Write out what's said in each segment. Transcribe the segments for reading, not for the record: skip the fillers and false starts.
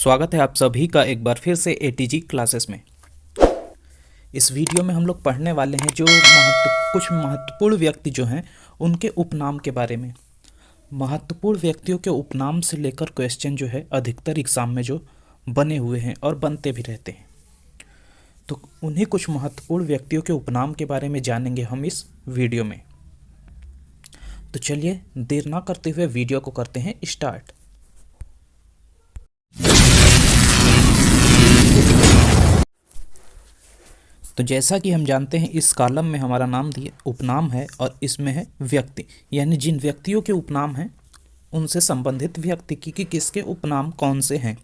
स्वागत है आप सभी का एक बार फिर से एटीजी क्लासेस में। इस वीडियो में हम लोग पढ़ने वाले हैं जो कुछ महत्वपूर्ण व्यक्ति जो हैं उनके उपनाम के बारे में। महत्वपूर्ण व्यक्तियों के उपनाम से लेकर क्वेश्चन जो है अधिकतर एग्जाम में जो बने हुए हैं और बनते भी रहते हैं, तो उन्हीं कुछ महत्वपूर्ण व्यक्तियों के उपनाम के बारे में जानेंगे हम इस वीडियो में। तो चलिए देर ना करते हुए वीडियो को करते हैं स्टार्ट। तो जैसा कि हम जानते हैं इस कॉलम में हमारा नाम दिए उपनाम है और इसमें है व्यक्ति, यानी जिन व्यक्तियों के उपनाम हैं उनसे संबंधित व्यक्ति की किसके उपनाम कौन से हैं।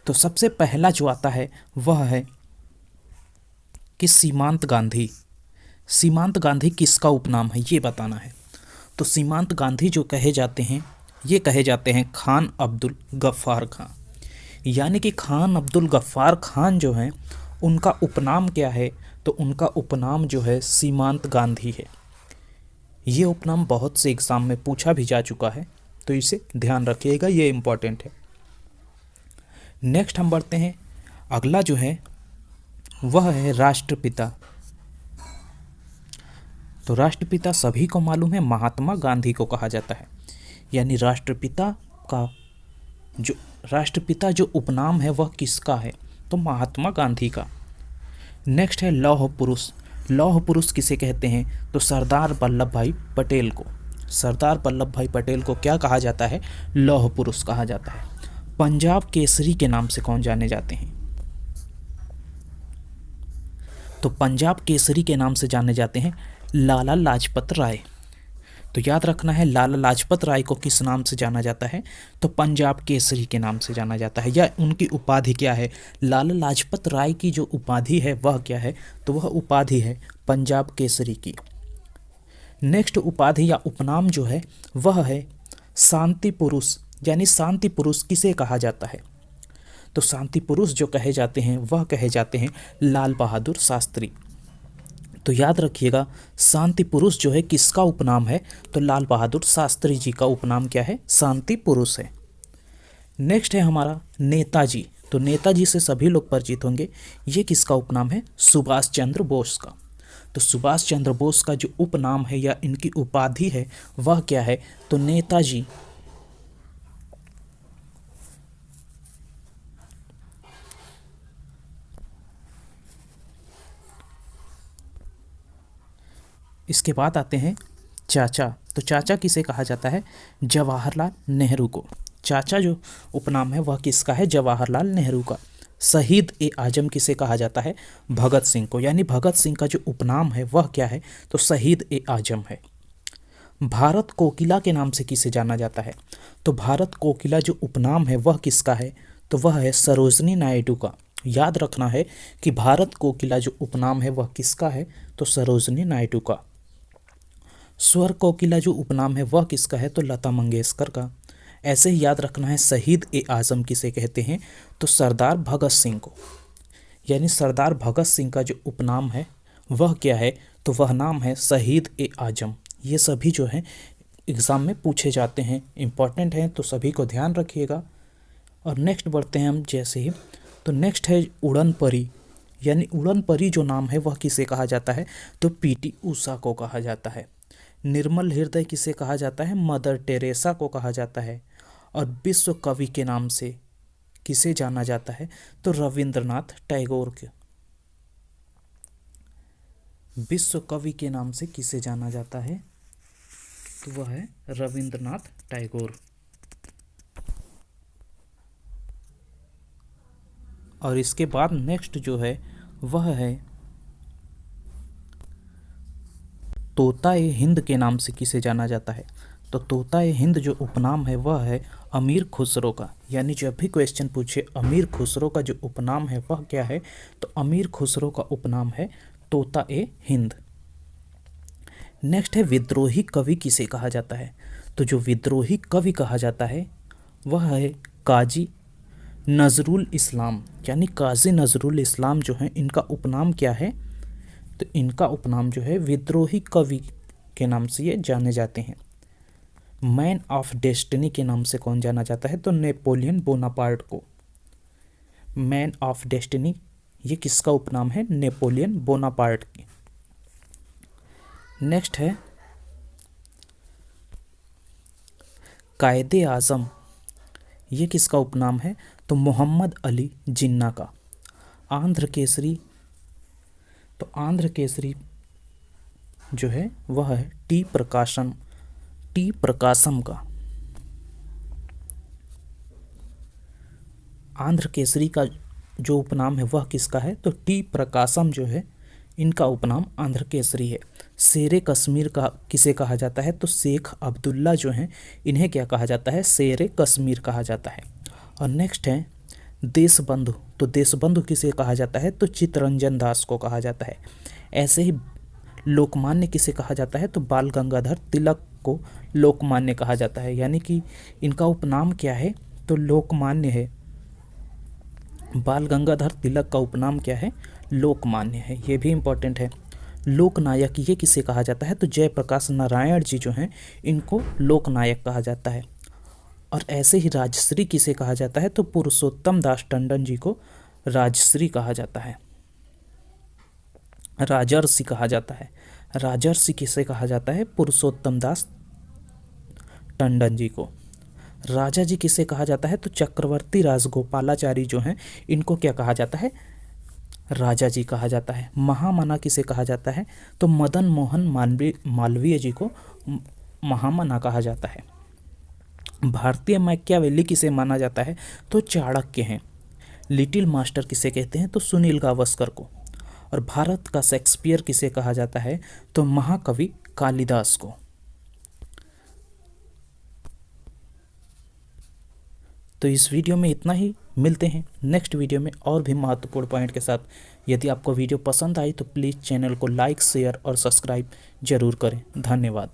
तो सबसे पहला जो आता है वह है कि सीमांत गांधी। सीमांत गांधी किसका उपनाम है ये बताना है। तो सीमांत गांधी जो कहे जाते हैं ये कहे जाते हैं खान अब्दुल गफ्फार खां, यानी कि खान अब्दुल गफ्फार खान जो हैं उनका उपनाम क्या है। तो उनका उपनाम जो है सीमांत गांधी है। ये उपनाम बहुत से एग्जाम में पूछा भी जा चुका है, तो इसे ध्यान रखिएगा, ये इम्पॉर्टेंट है। नेक्स्ट हम बढ़ते हैं, अगला जो है वह है राष्ट्रपिता। तो राष्ट्रपिता सभी को मालूम है महात्मा गांधी को कहा जाता है, यानी राष्ट्रपिता जो उपनाम है वह किसका है। तो महात्मा गांधी का। नेक्स्ट है लौह पुरुष। लौह पुरुष किसे कहते हैं। तो सरदार वल्लभ भाई पटेल को। सरदार वल्लभ भाई पटेल को क्या कहा जाता है, लौह पुरुष कहा जाता है। पंजाब केसरी के नाम से कौन जाने जाते हैं। तो पंजाब केसरी के नाम से जाने जाते हैं लाला लाजपत राय। तो याद रखना है लाला लाजपत राय को किस नाम से जाना जाता है। तो पंजाब केसरी के नाम से जाना जाता है, या उनकी उपाधि क्या है। लाला लाजपत राय की जो उपाधि है वह क्या है। तो वह उपाधि है पंजाब केसरी की। नेक्स्ट उपाधि या उपनाम जो है वह है शांति पुरुष, यानी शांति पुरुष किसे कहा जाता है। तो शांति पुरुष जो कहे जाते हैं वह कहे जाते हैं लाल बहादुर शास्त्री। तो याद रखिएगा शांति पुरुष जो है किसका उपनाम है। तो लाल बहादुर शास्त्री जी का उपनाम क्या है, शांति पुरुष है। नेक्स्ट है हमारा नेताजी। तो नेताजी से सभी लोग परिचित होंगे, ये किसका उपनाम है, सुभाष चंद्र बोस का। तो सुभाष चंद्र बोस का जो उपनाम है या इनकी उपाधि है वह क्या है। तो नेताजी। इसके बाद आते हैं चाचा। तो चाचा किसे कहा जाता है, जवाहरलाल नेहरू को। चाचा जो उपनाम है वह किसका है, जवाहरलाल नेहरू का। शहीद ए आजम किसे कहा जाता है, भगत सिंह को, यानी भगत सिंह का जो उपनाम है वह क्या है। तो शहीद ए आजम है। भारत कोकिला के नाम से किसे जाना जाता है। तो भारत कोकिला जो उपनाम है वह किसका है। तो वह है सरोजनी नायडू का। याद रखना है कि भारत कोकिला जो उपनाम है वह किसका है। तो सरोजनी नायडू का। स्वर कोकिला जो उपनाम है वह किसका है। तो लता मंगेशकर का। ऐसे ही याद रखना है शहीद ए आजम किसे कहते हैं। तो सरदार भगत सिंह को, यानी सरदार भगत सिंह का जो उपनाम है वह क्या है। तो वह नाम है शहीद ए आजम। ये सभी जो हैं एग्ज़ाम में पूछे जाते हैं, इम्पॉर्टेंट हैं, तो सभी को ध्यान रखिएगा। और नेक्स्ट बढ़ते हैं हम जैसे ही। तो नेक्स्ट है उड़न परी, यानी उड़न परी जो नाम है वह किसे कहा जाता है। तो पीटी उषा को कहा जाता है। निर्मल हृदय किसे कहा जाता है, मदर टेरेसा को कहा जाता है। और विश्व कवि के नाम से किसे जाना जाता है। तो रविंद्रनाथ टैगोर के। विश्व कवि के नाम से किसे जाना जाता है। तो वह है रविंद्रनाथ टैगोर। और इसके बाद नेक्स्ट जो है वह है तोता ए हिंद के नाम से किसे जाना जाता है। तो तोता ए हिंद जो उपनाम है वह है अमीर खुसरो का, यानी जब भी क्वेश्चन पूछे अमीर खुसरो का जो उपनाम है वह क्या है। तो अमीर खुसरो का उपनाम है तोता ए हिंद। नेक्स्ट है विद्रोही कवि किसे कहा जाता है। तो जो विद्रोही कवि कहा जाता है वह है काजी नजरुल इस्लाम, यानी काजी नजरुल इस्लाम जो है इनका उपनाम क्या है। तो इनका उपनाम जो है विद्रोही कवि के नाम से ये जाने जाते हैं। मैन ऑफ डेस्टिनी के नाम से कौन जाना जाता है। तो नेपोलियन बोनापार्ट को। मैन ऑफ डेस्टिनी, ये किसका उपनाम है? नेपोलियन बोनापार्ट की। नेक्स्ट है कायदे आज़म, ये किसका उपनाम है? तो मोहम्मद अली जिन्ना का। आंध्र केसरी, तो आंध्र केसरी जो है वह है टी प्रकाशम का। आंध्र केसरी का जो उपनाम है वह किसका है? तो टी प्रकाशम जो है इनका उपनाम आंध्र केसरी है। शेरे कश्मीर का किसे कहा जाता है? तो शेख अब्दुल्ला जो हैं इन्हें क्या कहा जाता है? शेरे कश्मीर कहा जाता है। और नेक्स्ट है देशबंधु, तो देशबंधु किसे कहा जाता है? तो चित्तरंजन दास को कहा जाता है। ऐसे ही लोकमान्य किसे कहा जाता है? तो बाल गंगाधर तिलक को लोकमान्य कहा जाता है, यानी कि इनका उपनाम क्या है? तो लोकमान्य है। बाल गंगाधर तिलक का उपनाम क्या है? लोकमान्य है। ये भी इम्पोर्टेंट है। लोकनायक ये किसे कहा जाता है? तो जयप्रकाश नारायण जी जो हैं इनको लोकनायक कहा जाता है। और ऐसे ही राजश्री किसे कहा जाता है? तो पुरुषोत्तम दास टंडन जी को राजश्री कहा जाता है। राजर्षि कहा जाता है। राजर्षि किसे कहा जाता है? पुरुषोत्तम दास टंडन जी को। राजा जी किसे कहा जाता है? तो चक्रवर्ती राजगोपालाचारी जो हैं इनको क्या कहा जाता है? राजा जी कहा जाता है। महामना किसे कहा जाता है? तो मदन मोहन मालवीय जी को महामना कहा जाता है। भारतीय मैकियावेली किसे माना जाता है? तो चाणक्य हैं। लिटिल मास्टर किसे कहते हैं? तो सुनील गावस्कर को। और भारत का शेक्सपियर किसे कहा जाता है? तो महाकवि कालिदास को। तो इस वीडियो में इतना ही, मिलते हैं नेक्स्ट वीडियो में और भी महत्वपूर्ण पॉइंट के साथ। यदि आपको वीडियो पसंद आई तो प्लीज़ चैनल को लाइक, शेयर और सब्सक्राइब जरूर करें। धन्यवाद।